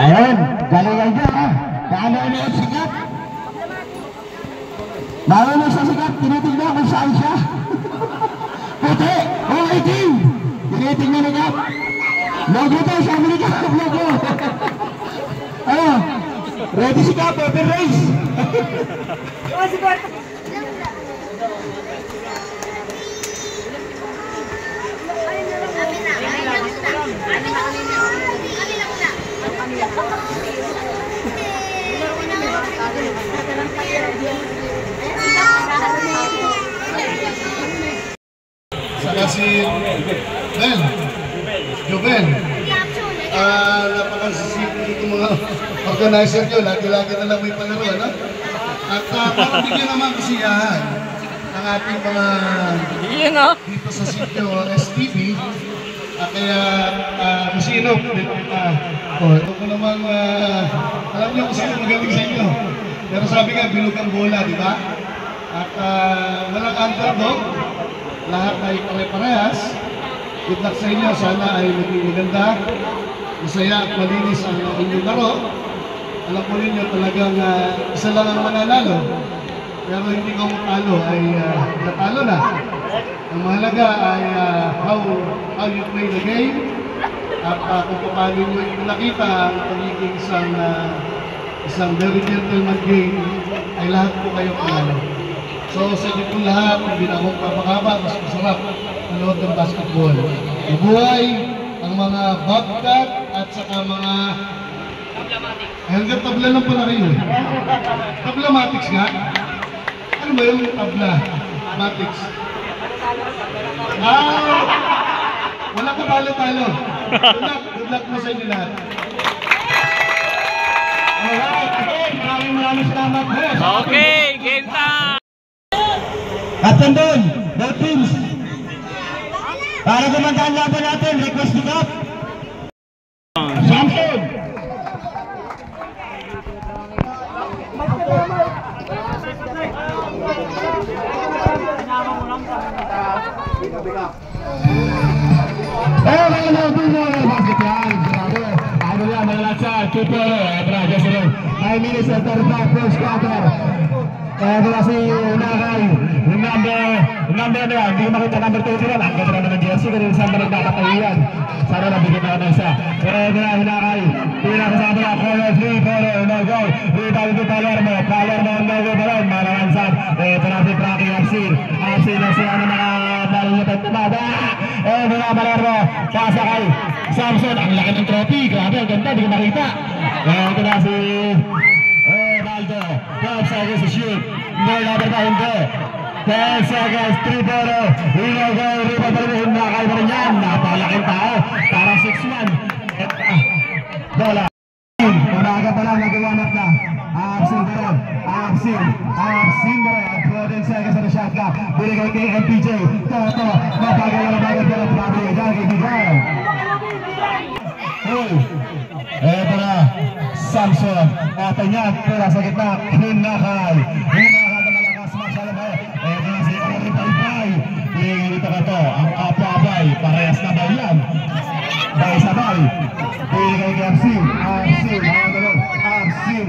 Ayun, galingan niya ha. Paano yung sikat? Marunong sa sikat, tinitignan kung saan siya. Puti, o itim. Tinitignan niya. Logo to, sabi ni Kap, logo. Ano? Ready si Kap, open race. Saka si Jovel. Napakasisipin itong mga organizer nyo. Lagi-lagi na lang may palaro, ano? At para bigyan naman kasiyahan ang ating mga dito sa sitio STV. Kaya kung sino, ito ko namang alam nyo kung sino magaling sa inyo. Pero sabi nga, bilog ang bola, di ba? At walang underdog. Lahat ay pare-parehas. Good luck sa inyo. Sana ay maging maganda, masaya at malinis ang inyong laro. Alam po ninyo talagang isa lang ang mananalo. Pero hindi ko matalo ay natalo na. Ang mahalaga ay how you play the game. At kung paano nyo nakita ang pagiging isang very gentleman game, ay lahat po kayo panalo. So sa inyo po lahat, hindi na akong papakaba, mas masarap manood ng basketball. Ibuhay ang mga bobcat at saka mga hanggang tabla lang pala kayo. Tablamatics nga? Ano ba yung tablamatics? Wala ka talo-talo. Good luck mo sa inyo lahat. Alright, again, maraming salamat. Okay, game time! At nandun, both teams. Para gumanda ang laban natin, request to Kap. Samson! Mga nautunan ng basketball. Ano yan, malalatsa, 2-4, 9 minutes and 35 first quarter. Wala si Unakay, yung number na yan, hindi ko makita number 2 sila, ang ganda naman ng jersey, kanina saan ba nagkakatayo yan? Sana nabigyan na ng isa. Pero Unakay, pinakasama na, corner 3, no goal, rebound to Palermo ang no goal pa rin, malalansan. Ito na si Frankie Arcin na siya na mga nalulupit tumada. Wala Palermo, pasakay, Samson, ang laki ng trophy, grabe, ang ganda, hindi ko makita. Ito na si Baldo, 12 seconds to shoot. No number pa hindi. 10 seconds, 3-0. Hino go, rebound pa rin. Nakakay pa rin yan. Napakalaking tao. Parang 6-1. Bola. Unaga pa lang, nag-warm-up na. Absing na rin. Absing na rin. 12 seconds na shot clock. Binigay kay MPJ. Toto. Mapagal na bagay pero grabe. Dahil kay Bigay. Hey. Eto na. Samson, atin yan, pula sa gitna, Hinakay na malakas, masyalabay. Eto na si Erin Taybay, tingin dito ka to, ang kapwa-abay, parehas na ba yan? Bay-sabay, tingin kay Absin,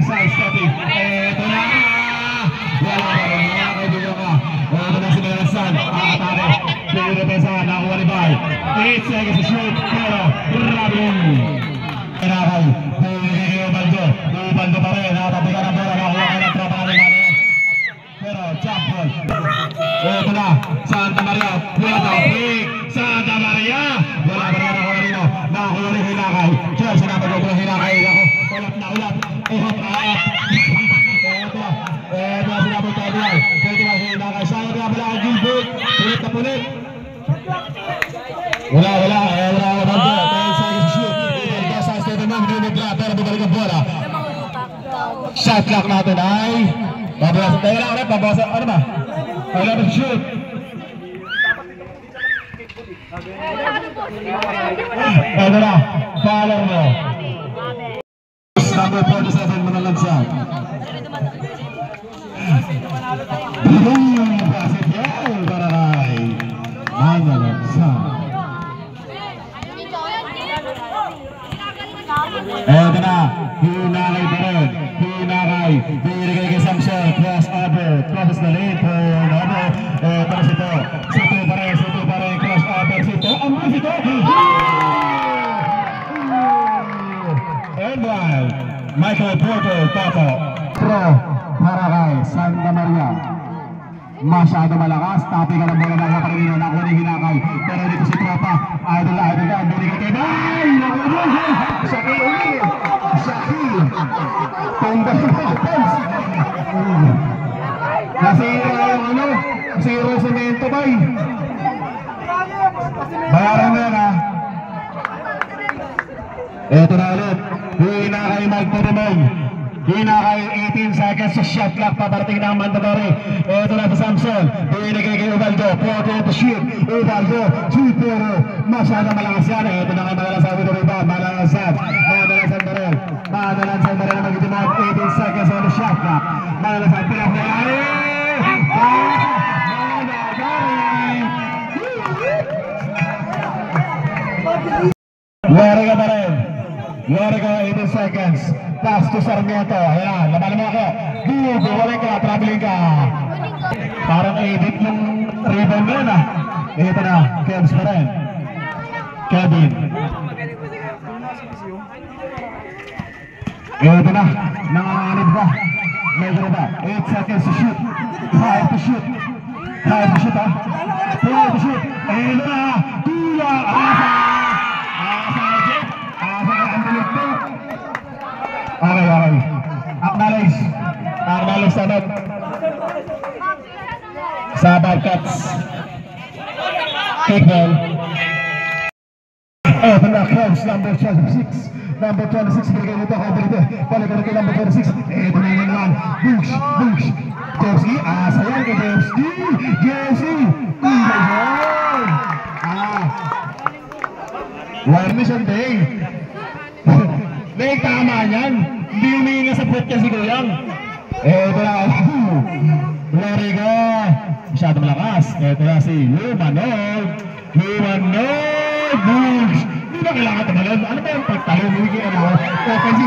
side-stepping, eto na! Wala ka rin, mga kaibigan ka. Eto na si Nalasan, atake, tingin na pesa, nakuha ni Bay. 8 seconds to shoot, pero Robin. Hinakay, Baldo pa rin, nakatabigan ang bola, nakuha ka ng tropa natin natin. Pero, jump ball. Ito na, Santa Maria, Puerto Rico, Santa Maria. Wala pa rin nakuha rin, nakuha rin Hinakay. Diyan, sinabi ko kung Hinakay, ulat na ulat. Ito, sinabi ko tayo. Pwede na Hinakay, sayang nga pala ang Gilbert, pulit na pulit. Wala, Baldo, 10 seconds to shoot. Baldo sa Stephen Mam, dinigla, pero bumalik ang bola. Shot clock natin ay pabasa. Tayo lang ulit, pabasa. Ano ba? Tayo lang shoot. Ito na, Palermo. Number 47, manalagsan. Basketball para kay manalagsan. Ito na, hinakay pa rin, hinakay, binigay kay Samson, cross over, crosses the lane, turn over, tapos ito, Sito pa rin, cross over, Sito, ang Sito, and wild, Michael Porter, Tato, pro, para kay Santa Maria. Masyado malakas, tapi ka ng bola ng Parimino, nakuha ni Hinakay, pero dito si Tropa, idol ka, binigay kay Bay! Shaki ulit! Shaki! Tonda yung offense! Nasira yung ano, zero semento Bay! Bayaran mo yan ha! Eto na ulit, Hinakay Mike Parimon. Hinakay 18 seconds sa shot clock, paparating na ang mandatory. Ito na sa Samson, binigay kay Ubaldo, Porter to shoot, Ubaldo, 2-4, masyado malakas yan. Ito na kay Madalasan with the rebound, Madalasan pa rin na mag-itimod, 18 seconds on the shot clock. Madalasan, pinapayari! Wari ka pa rin, 18 seconds. Pass to Sarmiento. Ayan, laban mo ako. Good, wala ka, traveling ka. Parang edit ng rebound mo na. Ito na, Kevs pa rin. Kevin. Ito na, nanganganib ka. Medyo ba? 8 seconds to shoot. 5 to shoot. 5 to shoot ha. 4 to shoot. Ito na, kulang. Okay. Acknowledge sanad sa Bobcats. Kickball. Ito na, Cubs, number 26. Number 26, bigay nito ako, balik ko kay number 26. Ito na yun naman. Bush. Jersey, sayang kay Jersey. One mission day. May tama yan. Hindi huminga sa puwet kasi Kuyang. Eto na. Lari ka. Masyado malakas. Eto na si Humanoid. Bush. Hindi na kailangan tumalon. Ano ba yung pagtalon? Hindi ka ano. Kanji.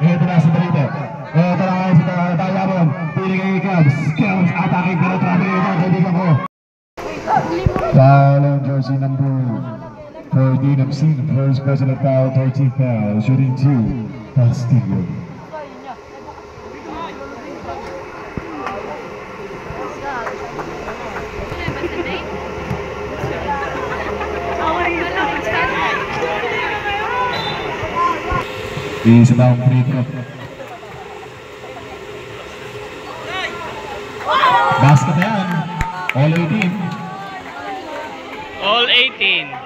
Eto na si Balito. Eto na si Tayabon. Pili kay Cubs. Atake ka na travel ito. Kaibigan ko. Foul on jersey number 14 of season, first personal foul, 13th foul, shooting 2, Castillo. Is about free throw. Basket yan, all 18. All 18.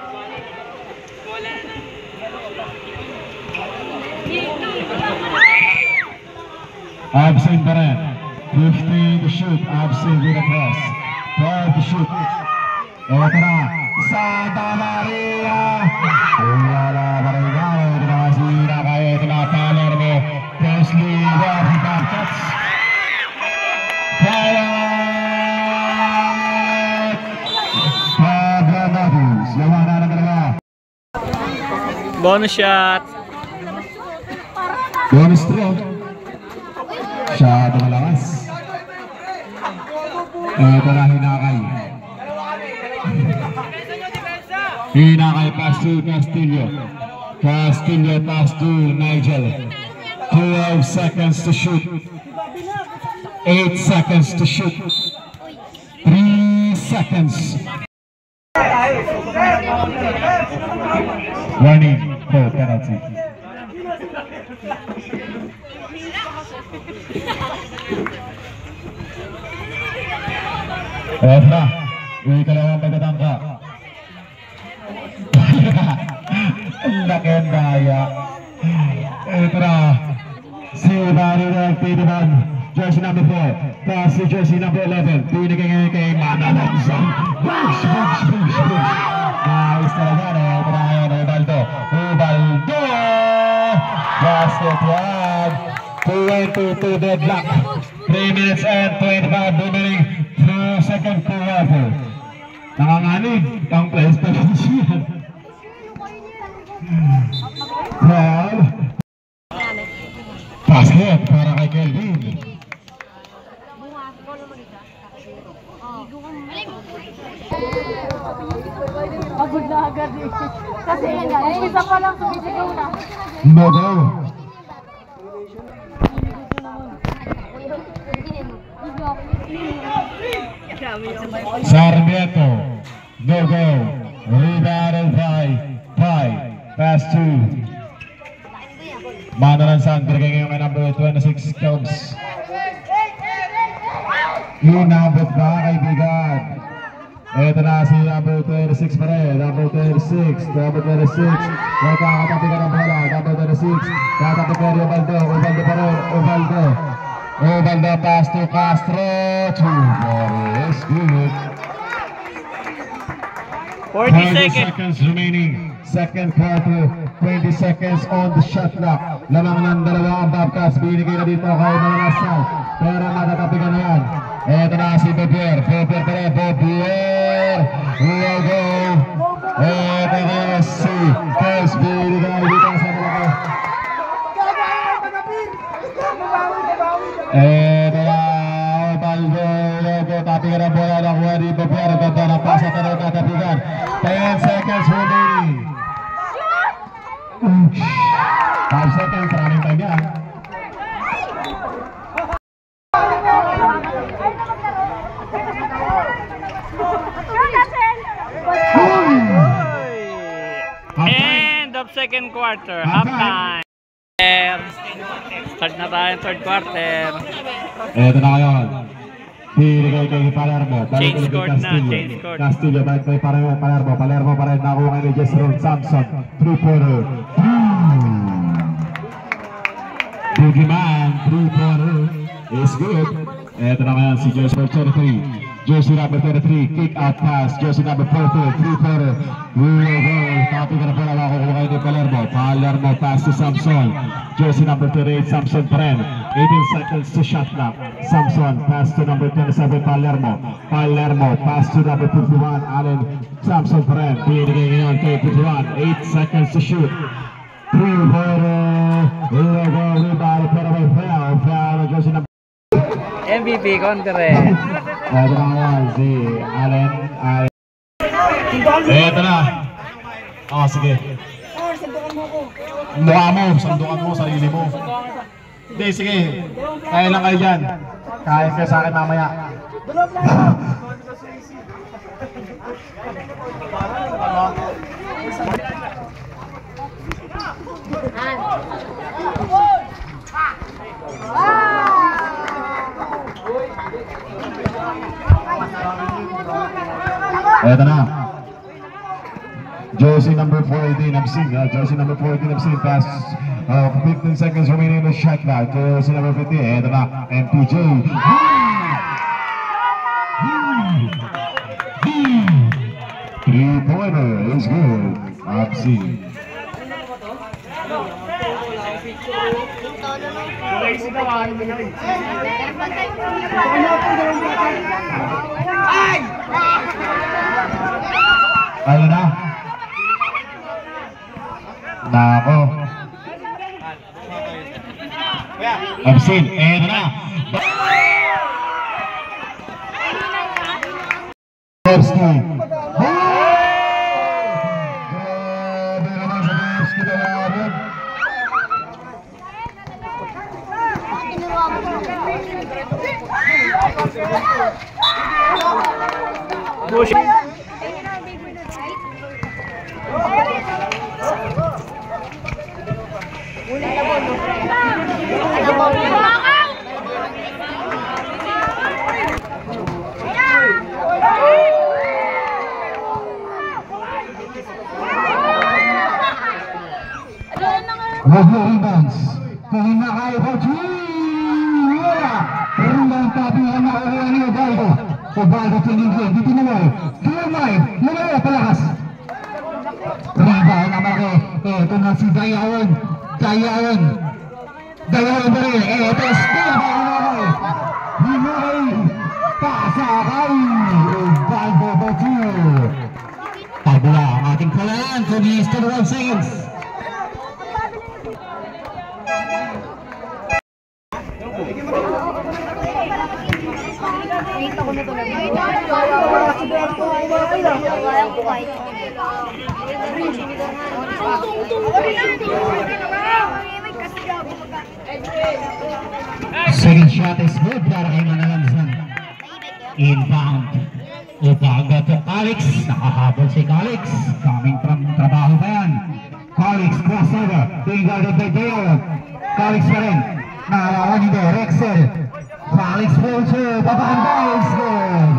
Absent pa rin. 15 to shoot. Absent with a pass. 12 to shoot. Ito na. Santa Maria. Wala pa rin nga. Ito na si Hinakay. Ito na Palermo. Presley. Wafi Bobcats. Fire! Pablo Matus. Lawan na dalawa. Bonus shot. Bonus throw. Masyado malakas. Ito na Hinakay. Hinakay pass to Castillo. Castillo pass to Nigel. 12 seconds to shoot. 8 seconds to shoot. 3 seconds. Warning for penalty. Off na. Uwi ka lang ang pagkatangka. Ang laki ang daya. Ito na. Si Barry Ralph, jersey number 4. Pass si jersey number 11. Pinigay ngayon kay Manalonzo. Bush. Nice talaga. Ito na ngayon. Ubaldo. Basket yan. 2-2 deadlock. 3 minutes and 25 remaining through second quarter. Nanganganib ang PlayStation. Basket para kay Kelvin. Pagod na agad eh. Kasi isa pa lang sumisigaw na. No go. Sarmiento. No go. Rebounded by Pai. Pass to Manoran Sandra ngayon kay number 26 Cubs. Inabot ba kaibigan? Ito na si number 26 pa rin. Number 26. Number 26. Nakakatabi ka ng bola. Number 26. Katabi ka rin Ubaldo. Ubaldo pa rin. Ubaldo. Ubaldo pass to Castro. 2 Boris. Good. 40 seconds remaining. Second quarter, 20 seconds on the shot clock. Lamang ng dalawa ang Bobcats. Binigay na dito kay Mananasan. Pero matatapigan na yan. Ito na si Bobier. Bobier pa rin. Bobier. Will go. Ito na si Kels. Binigay dito sa malaki. Ito na Baldo. Tapigan ang bola ng Wadi Bobier. Ganda na pasa tanong tatapigan. 10 seconds remaining. 5 seconds, running time yan. End of second quarter, halftime. Start na tayo third quarter. Eto na ngayon. Pinigay kay Palermo. Change court na, change court. Castillo, balik kay Palermo. Palermo pa rin. Nakuha kay Jezreel Samson. 3-pointer. Boogeyman, 3-pointer. Is good. Eto na ngayon si Jersey number 33. Jersey number 33. Kick out pass. Jersey number 43. 3-pointer. Will go. Copy ka na pala. Nakuha kay ni Palermo. Palermo pass to Samson. Jersey number 38. Samson pa rin. 18 seconds to shot clock. Samson pass to number 27 Palermo. Palermo pass to number 51 Allen. Samson pa rin. Pinigay ngayon kay 51. 8 seconds to shoot. 3-pointer. Rebound pero may foul. Foul ng jersey number MVP kontre. Ito na ngayon si Allen. Ito na. Sige. Mukha mo. Sandukan mo sarili mo. Hindi, sige. Kaya lang kayo dyan. Kaya kayo sa akin mamaya. Eto na. Jersey number 14 Absing. Jersey number 14 Absing. Pass 15 seconds remaining in the shot clock. Jersey number 15. Eto na. MPJ. 3-pointer is good. Absing. Ano na? Nako. Absent. Eto na. Borski. Grabe naman sa Borski na laban. Push. Wagner rebounds. Kahina kaya po. Wala. Rebound tapi ang nakuha ni Ubaldo. Ubaldo tinigil. Dito naman. Kumay. Lumaya palakas. Rebound naman ko. Ito na si Dayawan. Dayawan ba rin. Ito still ba Hinakay. Hinakay. Pasakay. Ubaldo ba 2. Pagula ang ating kalaan. 21 seconds. Kita ko na to. Second shot is good para kay Manalansan. Inbound. Upaga to Calix. Nakahabol si Calix. Coming from trabaho pa yan. Calix crossover. Being guarded by Dale. Calix pa rin. Nakalawan ni Rexel. Calix Fulcher. Babanda is good.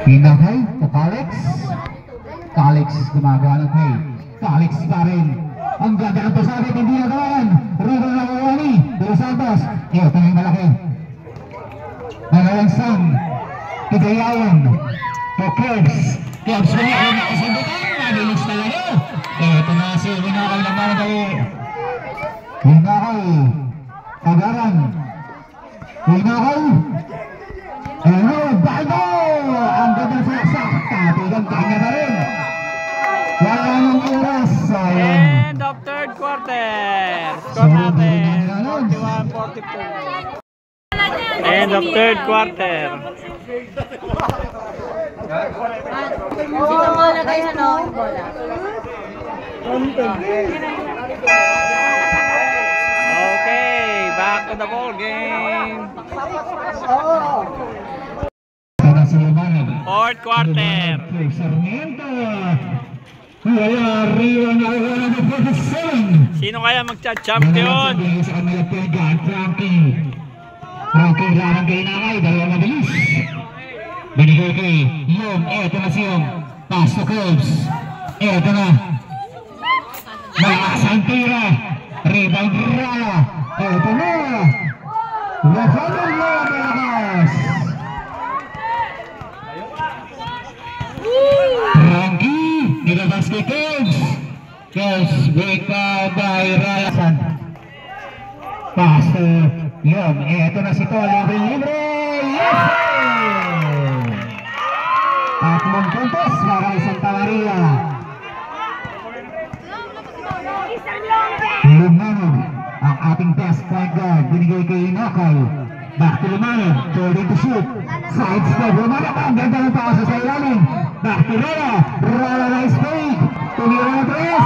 Pinakay to Calix. Calix gumagawa ng play. Calix pa rin. Ang ganda ng pasabit, hindi nagawan. River na kawani. De Santos. Ito na yung malaki. Manalansan. Tigayawan. To Kebs. Kebs mo yung nakasabutan. Mabilis talaga. Ito na si Winakay na Maragay. Winakay. Tagaran. Winakay. Hello, Baldo! Ang ganda sa sakta. Tigang kanya na rin. Wala nang oras. End of third quarter. Score natin 41-42. End of third quarter. Dito mo lagay ano? Bola. Okay, back to the ball game. Fourth quarter. Sarmiento. Wala Rio na wala na 47. Sino kaya magcha-champion? Sa kanila po yan, Frankie. Frankie larang kay Nakay, dalawang mabilis. Binigay kay Yom, eto na si Yom. Pass to Cubs. Eto na. Malakas ang tira. Rebound Rala. Eto na. Rafael malakas. Frankie, nilabas kay Cubs. Cubs, break by Rala. Pass to Yom, eto na si Tol, libre! Yes! Tatlong puntos para kay Santa Maria. Lumanog, ang ating best point guard, binigay kay Nakay. Back to Lumanog, turning to shoot. Side step, Lumanog, ang ganda ng pasa sa ilalim. Back to Rala, Rala nice fake. Tumira na tres,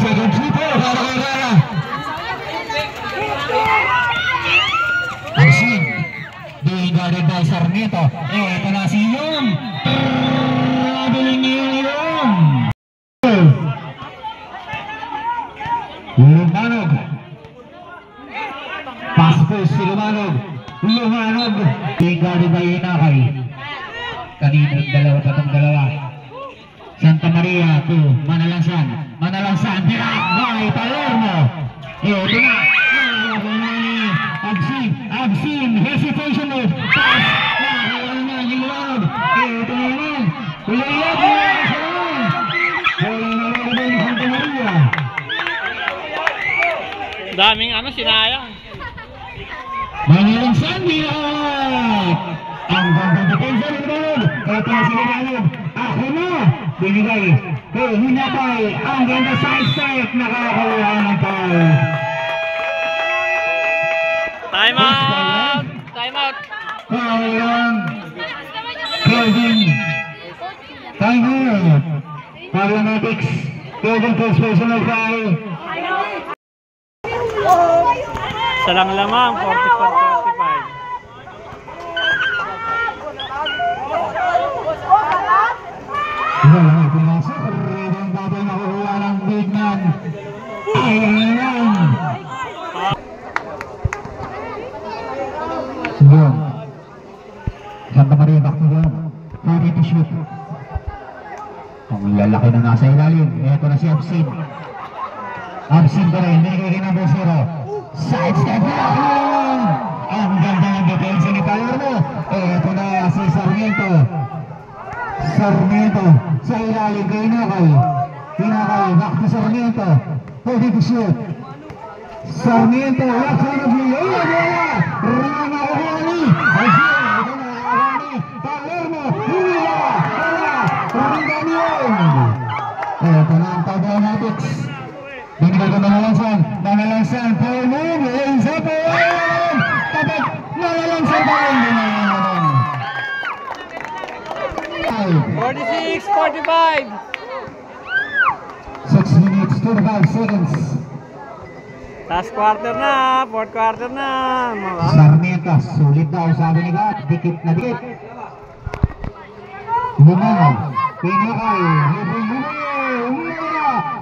second triple para kay Rala. Arsin, being guarded by Sarmiento. Ito na si Yom. Trabiling niya Yom. Lumanog. Pass first si Lumanog. Lumanog. Being guarded by Inakay. Kaninang dalawa pa itong dalawa. Santa Maria to Manalansan. Manalansan. Direct by Palermo. Ito na. Absin, hesitation mo. Pass. Nakakawala na yung Lumanog. Ito na naman. Layup na sa naman. Wala na naman yung Santa Maria. Daming sinayang. Manalansan. Direct. Ang gandang depensa ng Lumanog. Ito na si Lumanog. Ako na. Binigay. Kay Hinatay. Ang ganda side step. Nakakakuha ng foul. Time out! Time out! Foul. Kelvin. Time out. Paralympics. Kelvin first personal foul. Isa lang lamang, 44-45. Wala na pumasok. Rebang babay nakukuha ng big man. Ayan lang. Yun. Santa Maria back to Yun. 40 to shoot. Ang lalaki na nasa ilalim. Ito na si Absin. Absin pa rin. Binigay kay number 0. Side step lang. Ang ganda ng depensa ni Palermo. Ito na si Sarmiento. Sarmiento sa ilalim kay Nakay. Pinakay. Back to Sarmiento. 40 to shoot. Sarmiento. Left side of the lane. Rana Kuhani. Absin. Ito na Ito na ang Tabla Natics. Binigay ko Manalansan. Manalansan. Power move. Isa po. Tapat. Manalansan pa rin. 46, 45. 6 minutes, 25 seconds. Last quarter na, fourth quarter na. Sarmiento, sulit daw sabi ni God. Dikit na dikit. Lumangon. Pinakay.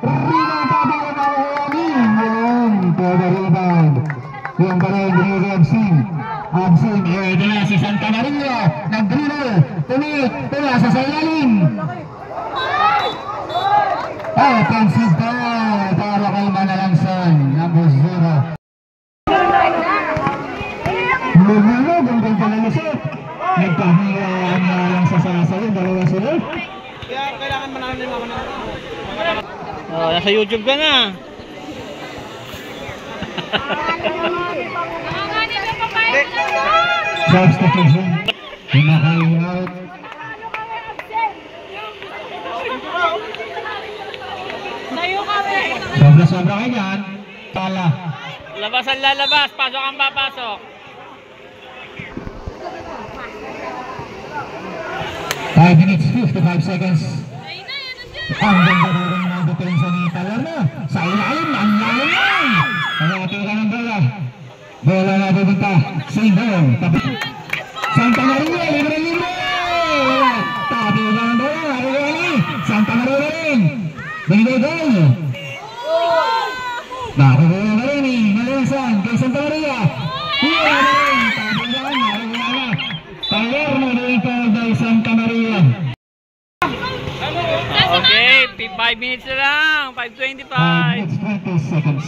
Rebound Tabla na Yung rebound. Yung galing ni Absin. Absin, ito na si Santa Maria. Nag-dribble. Tula sa ilalim. Offensive foul para kay Manalansan. Number 0. Lumulog ang ganda na lusot. Nagpahiya ang lang sa sasayo. Dalawa sila. Kaya kailangan manalo yung mga oh, nasa YouTube ka na. Substitution. Pinakay out. Sobra-sobra ka dyan. Tala. Labas ang lalabas, pasok ang papasok. 5 minutes, 55 seconds. Ang ganda na rin ng depensa ni Talerno. Sa ilalim, ang lalim lang. Pagkakatawa ka ng bola. Bola na pupunta. Single. Santa Maria, libre-libre. Tabi ka ng bola. Arigani. Santa Maria rin. Binigay goal. Nakukuha ka rin eh. Malisan kay Santa Maria. Hira na rin. Tabi ka ng Arigani. Talerno dito kay Santa Maria. Okay, 5 minutes na lang, 5:25. 5 minutes, 20 seconds.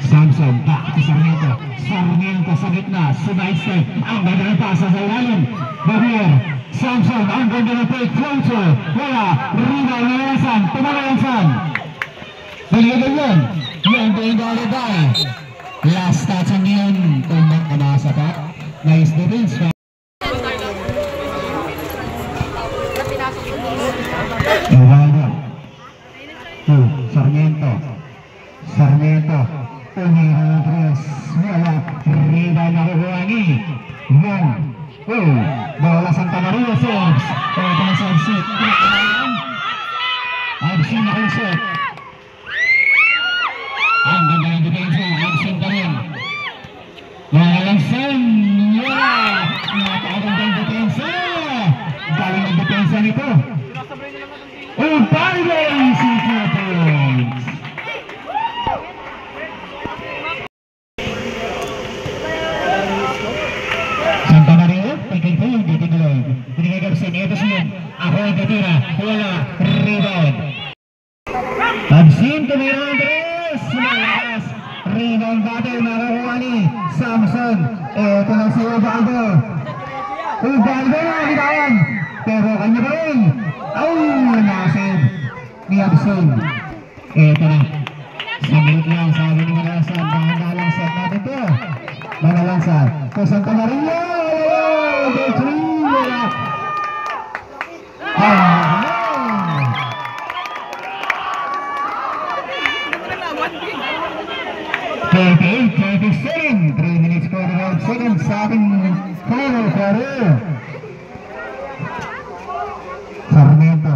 Samson, back to Sarmiento. Sarmiento sa gitna, side step. Ang ganda ng pasa sa ilalim. Babier, Samson, ang ganda ng play, closer. Wala, rebound na Lansan, Lansan. Balikan yun. Yan, being guarded by. Last touch ang yun. Tumbang kamasa pa. Nice defense. Evaldo. Sarmiento. Sarmiento. Tumira tres. Wala. Rebound na kukuha ni Von. Bola Santa Maria saves. Ito na sa Absin. Absin na kusot. Ang ganda ng depensa. Absin pa rin. Manalansan. Napakagandang depensa. Galing ang depensa nito. Ubalde si Points. Santa Maria, pagkay po yung tituloy. Binigay ka sa niya, tapos yun. Ako ang katira, wala, rebound. Absin, tumira ang tres. Malakas. Rebound battle, nakakuha ni Samson. Ito na si Ubaldo. Ubaldo na, bitawan. Pero kanya pa rin. Nasib ni Absin. Ito na. Sabihin lang, sabi ni Manalansan. Dahan-dahan set natin ito. Manalansan. Kung Santa Maria. Betri. Wala. 37. 3 minutes 45 seconds sa ating final quarter. Sarmiento.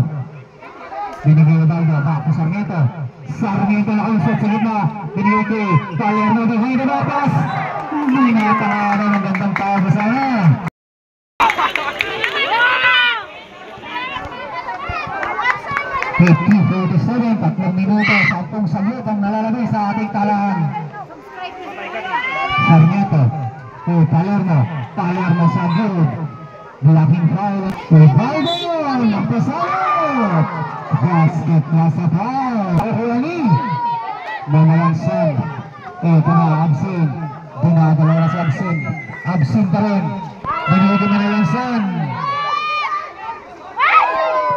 Binigay Ubaldo. Back to Sarmiento. Sarmiento na unsot sa gitna. Binigay kay Talerno. Behind the pass. Hindi nakakaano ng gandang tao sa sana. .47, 3 minuto, 10 salyot ang nalalagay sa ating talaan. Sarmiento. Talerno. Talerno sa good. Blocking foul. Ubaldo. Nagpasalo. Basket na sa foul. Kukulani. Manalansan. Ito na, Absin. Dinadala na sa Absin. Absin pa rin. Binigay na Manalansan.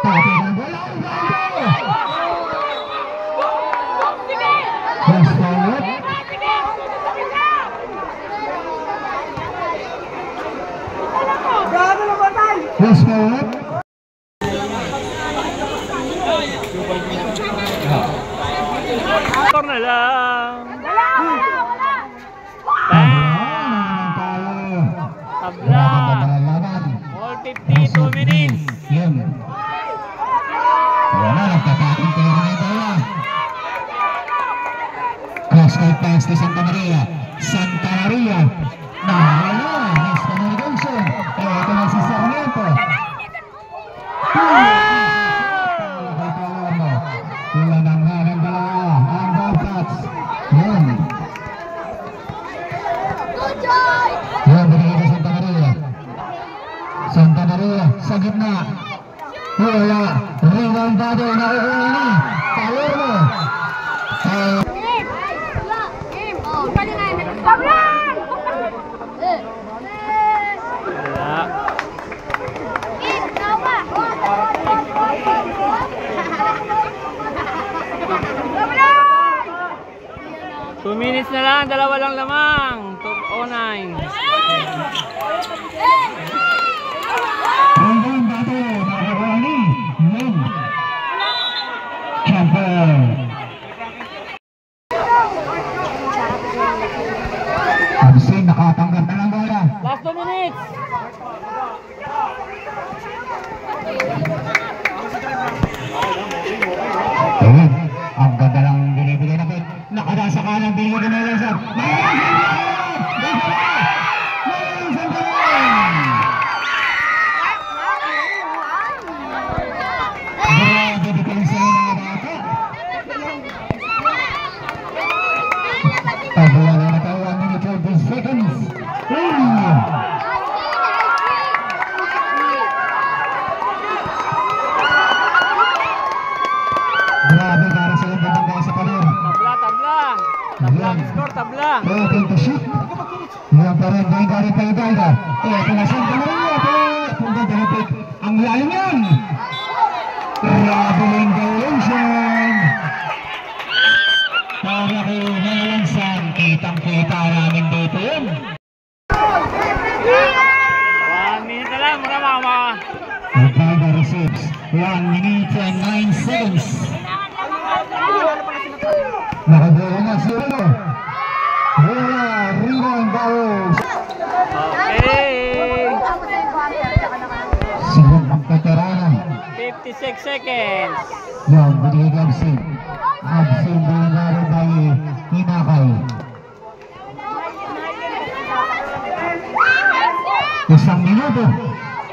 Tapos ang bola. First foul. First foul. Santa Maria sa gitna. Wala. Rebound dado. Nakukuha ni Palermo. Two minutes na lang, dalawa lang lamang. 2:09. Rebound dado. Nakukuha ni Len Campbell. Absent, nakatanggap na lang bola. Last 2 minutes. Ayun, ang ganda lang binibigay na pit. Nakadasa ka lang binibigay na lang sa grabe depensa ng mga bata. Tabla na tayo 1 minute 12 seconds. Grabe para sa yung babangga sa palir. Tabla, tabla. Tabla ang score, tabla. Open to shoot. Yan pa rin, going galing pa iba. Ito na Santa Maria. Kung ganda na pick. Ang lalim yan. Grabe yung violation. Para kay Nalansan, kitang-kita namin dito yun. 1 minute na lang, mga mama. Magbaga receives. 1 minute and 9 seconds. Nakabuo na si Ulo. Wala, rebound Barrows. Okay. Silang ang veterano. 56 seconds. Yan, binigay absent. Absent din lalo by Hinakay. Isang minuto.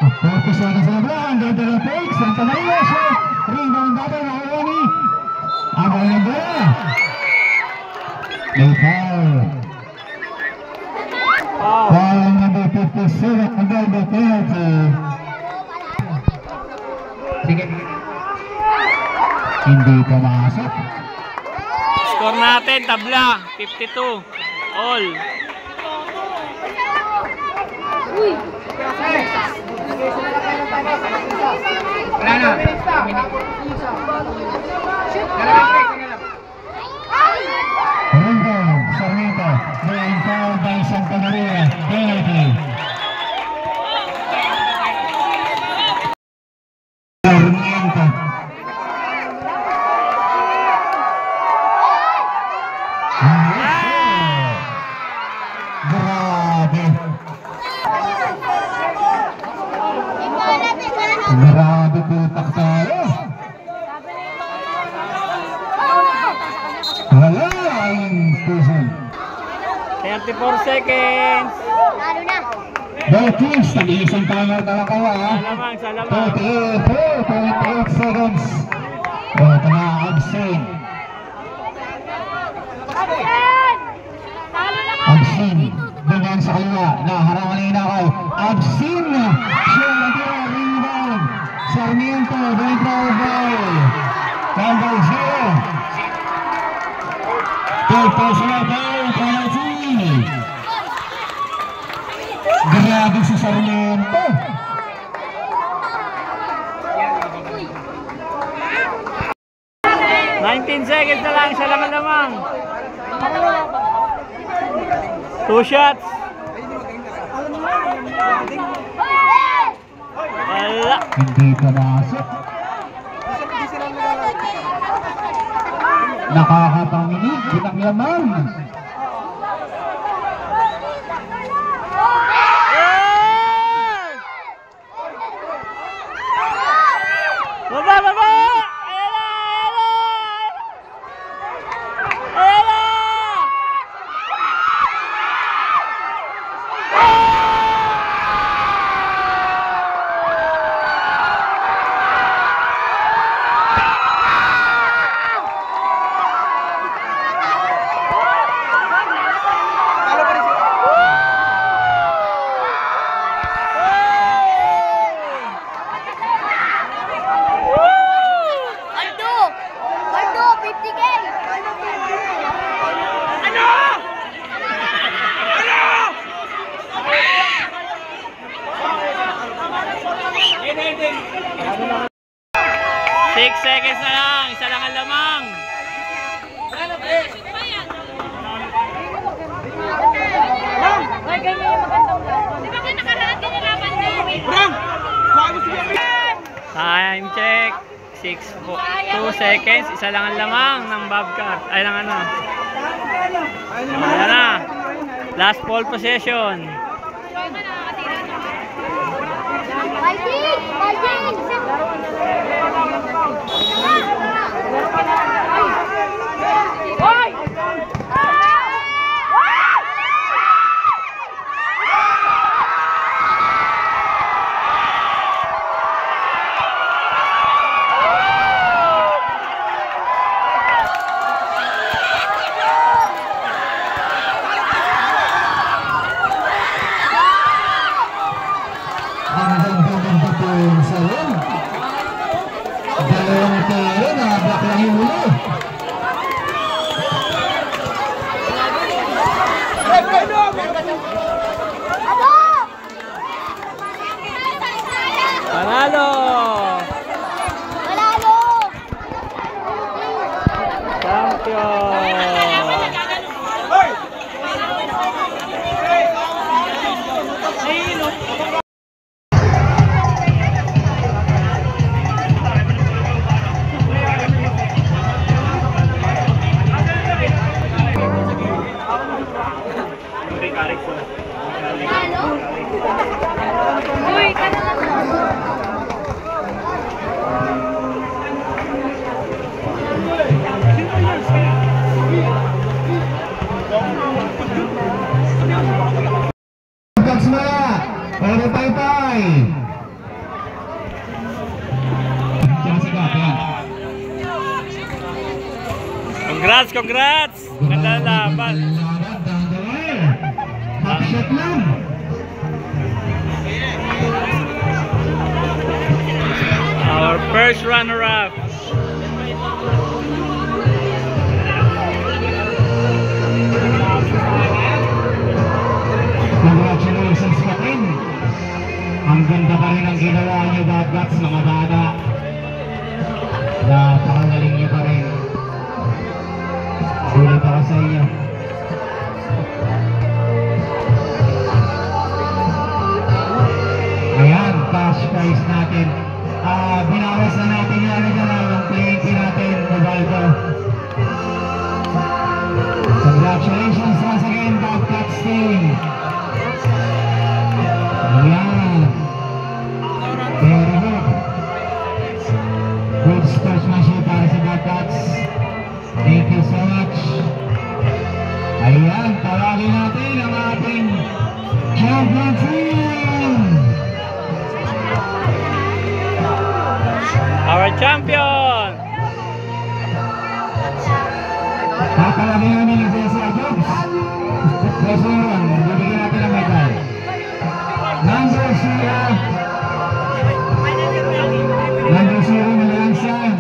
40 seconds na lang. Ganda na fake. Santa Maria. Rebound natin. Nakuha ni Abay na bola. May foul. Foul number 57. Available penalty. Sige. Hindi pumasok. Score natin, tabla. 52. All. Wala na. Rebound, Sarmiento. Being fouled by Santa Maria. Penalty. Sarmiento. Grabe. Grabe putak tayo. Wala ang puson. 34 seconds. Both teams, nag-iisang timer na lang kayo ha. Salamang, salamang. 28 seconds. Ito na, absent. Absent. Ganyan sa kaliwa. Naharangan na Hinakay. Absent. Siya natira. Rebound. Sarmiento. Going forward by number 0. Third personal foul. Penalty. Grabe si Sarmiento. $19 seconds na lang, siya lamang. 2 shots. Wala. Hindi pumasok. Nakakapanginig. Kitang laman. Baba, baba! Ayan na! Ayan na! seconds na lang. Isa lang ang lamang. Ay, ganyan yung magandang laban. Di ba kayo nakaraan din yung laban niya? Time check. 2 seconds. Isa lang ang lamang ng Bobcat. Ay lang ano. Ayan na. Last ball possession. Fighting! Fighting! Hoy! Dalawang tero na baklang yung ulo. Panalo! Panalo! Champion! Uy, kana lang. Bobcats na! Pero pay-pay! Sinasagat yan. Congrats, congrats! Ganda laban. Laban, down the wire. Half shot lang. Our first runner-up. Congratulations pa rin. Ang ganda pa rin ang ginawa niyo, Bobcats, mga bata. Napakagaling niyo pa rin. Sulit ako sa inyo. Ayan, cash prize natin. Binawas na natin yung yung PNP natin, Ubaldo. Congratulations once again, Bobcats team. Ayan. Very good. Good sportsmanship para sa Bobcats. Thank you so much. Ayan, tawagin natin ang ating champion team. Our champion! Tatawagin namin yung Cesar Jobs. Cesar, bibigyan natin ang medal. Number 0, Malansan.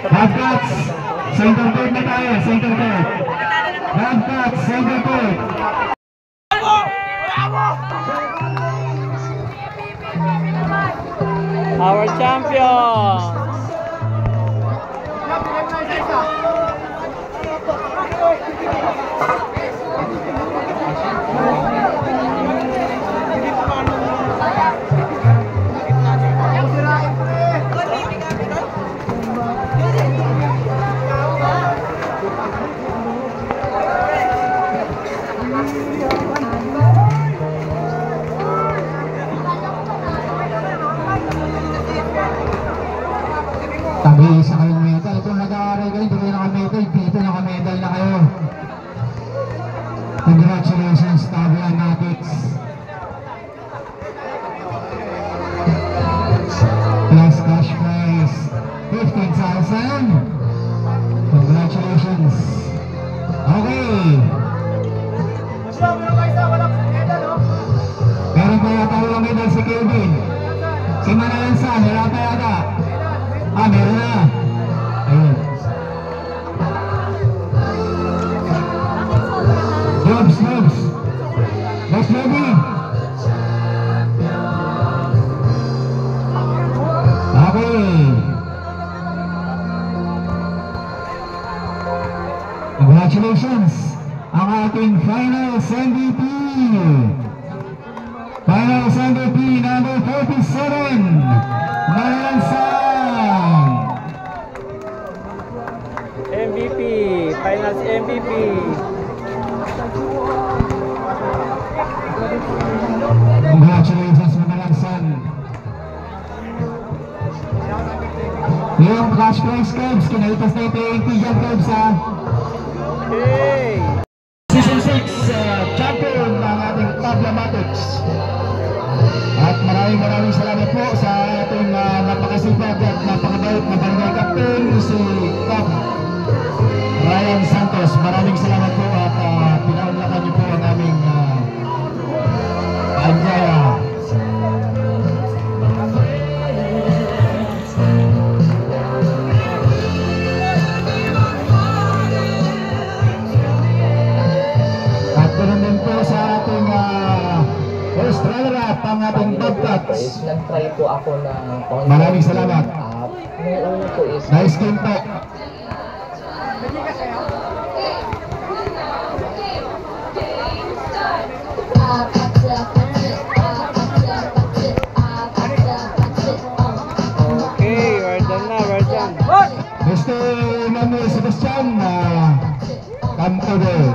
Bobcats, center court na tayo, center court. Bobcats, center court. Our champion! Tag-iisa kayong medal. Kung nag-aaral kayo, hindi kayo naka-medal. Dito naka-medal na kayo. Congratulations, Tabla Natics. Plus cash prize, 15,000. Congratulations. Okay. Meron pa yata walang medal si Kelvin. Si Manalansan, wala pa yata. Meron na. Ayun. Jobs. Boss Lobby. Congratulations ang ating finals MVP. Finals MVP number 47, Malansan. MVP, finals MVP. Congratulations Malansan. Yung cash prize cards, kinalitas na yung playing pigeon cards ha. Hey! Season 6 champion ng ating Tablamatics. At maraming salamat po sa ating napakasipag at napakabait na barangay captain si Cap Ryan Santos. Maraming salamat po at pinaunlakan niyo po ang aming paanyaya. At ganoon din po sa ating first runner-up ang ating Bobcats. Nag-try po ako ng Maraming salamat. app. Ngayon po is Nice game po. Okay, we're done na, we're done. Mr. Manuel Sebastian Campodo.